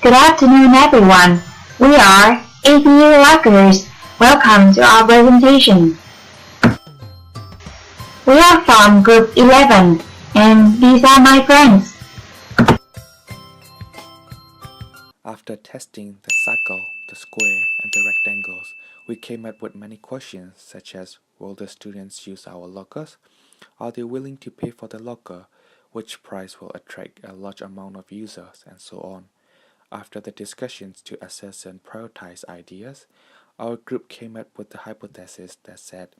Good afternoon, everyone. We are APU Lockers. Welcome to our presentation. We are from Group 11, and these are my friends. After testing the circle, the square, and the rectangles, we came up with many questions such as, will the students use our lockers? Are they willing to pay for the locker? Which price will attract a large amount of users, and so on. After the discussions to assess and prioritize ideas, our group came up with the hypothesis that said,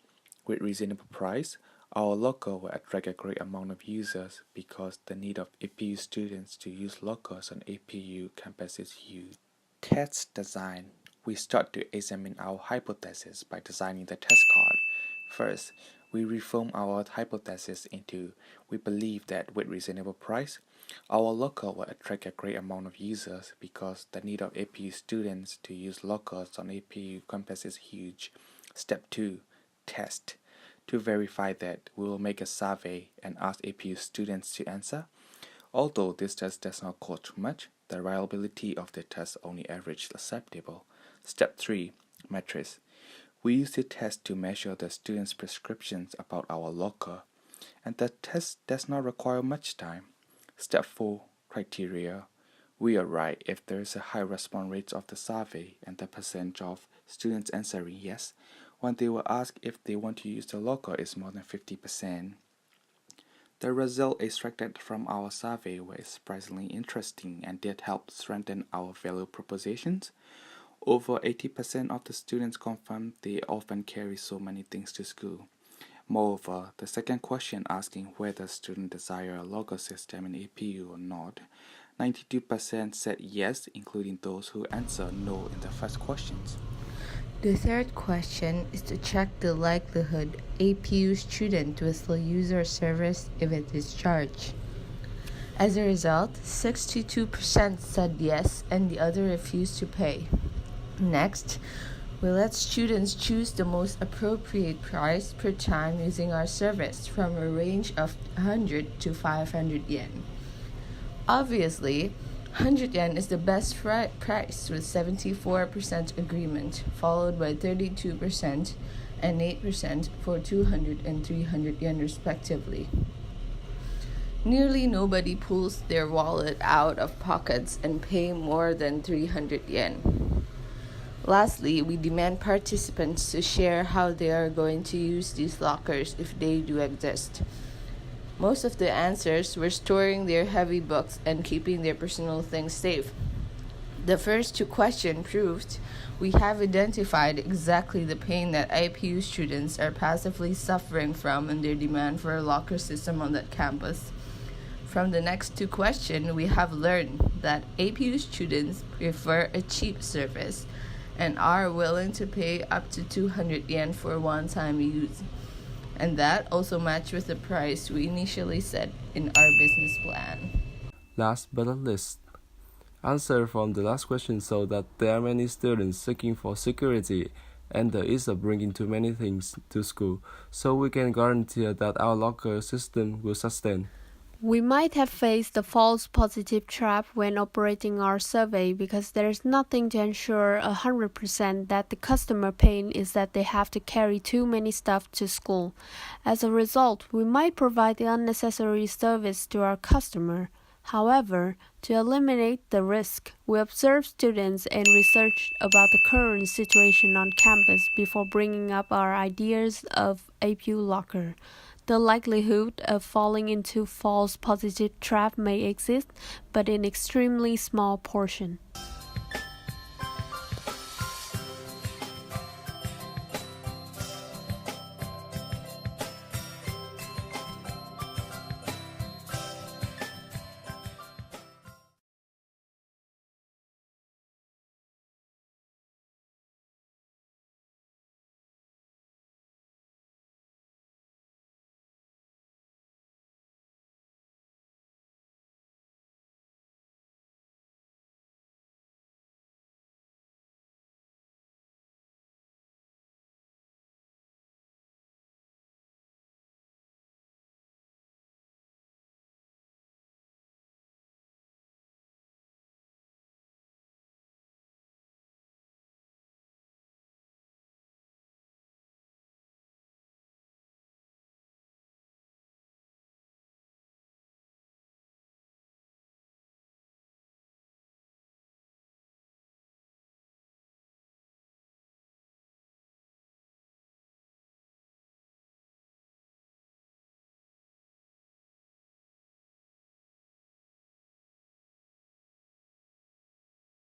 with reasonable price, our locker will attract a great amount of users because the need of APU students to use lockers on APU campus is huge. Test design. We start to examine our hypothesis by designing the test card. First, we reform our hypothesis into, we believe that with reasonable price, our locker will attract a great amount of users because the need of APU students to use lockers on APU campus is huge. Step 2. Test. To verify that, we will make a survey and ask APU students to answer. Although this test does not cost too much, the reliability of the test only average acceptable. Step 3. Metrics. We use the test to measure the students' prescriptions about our locker, and the test does not require much time. Step 4. Criteria. We are right if there is a high response rate of the survey and the percentage of students answering yes when they were asked if they want to use the locker is more than 50%. The result extracted from our survey were surprisingly interesting and did help strengthen our value propositions. Over 80% of the students confirmed they often carry so many things to school. Moreover, the second question asking whether students desire a locker system in APU or not, 92% said yes, including those who answered no in the first questions. The third question is to check the likelihood APU student will still use our service if it is charged. As a result, 62% said yes and the other refused to pay. Next, we let students choose the most appropriate price per time using our service from a range of 100 to 500 yen. Obviously, 100 yen is the best price with 74% agreement, followed by 32% and 8% for 200 and 300 yen respectively. Nearly nobody pulls their wallet out of pockets and pay more than 300 yen. Lastly, we demand participants to share how they are going to use these lockers if they do exist. Most of the answers were storing their heavy books and keeping their personal things safe. The first two questions proved we have identified exactly the pain that IPU students are passively suffering from in their demand for a locker system on that campus. From the next two questions, we have learned that APU students prefer a cheap service and are willing to pay up to 200 yen for one-time use. And that also matched with the price we initially set in our business plan. Last but not least, answer from the last question show that there are many students seeking for security and the ease of bringing too many things to school, so we can guarantee that our locker system will sustain. We might have faced the false positive trap when operating our survey because there is nothing to ensure 100% that the customer pain is that they have to carry too many stuff to school. As a result, we might provide the unnecessary service to our customer. However, to eliminate the risk, we observed students and researched about the current situation on campus before bringing up our ideas of APU Locker. The likelihood of falling into false positive trap may exist, but in extremely small portion.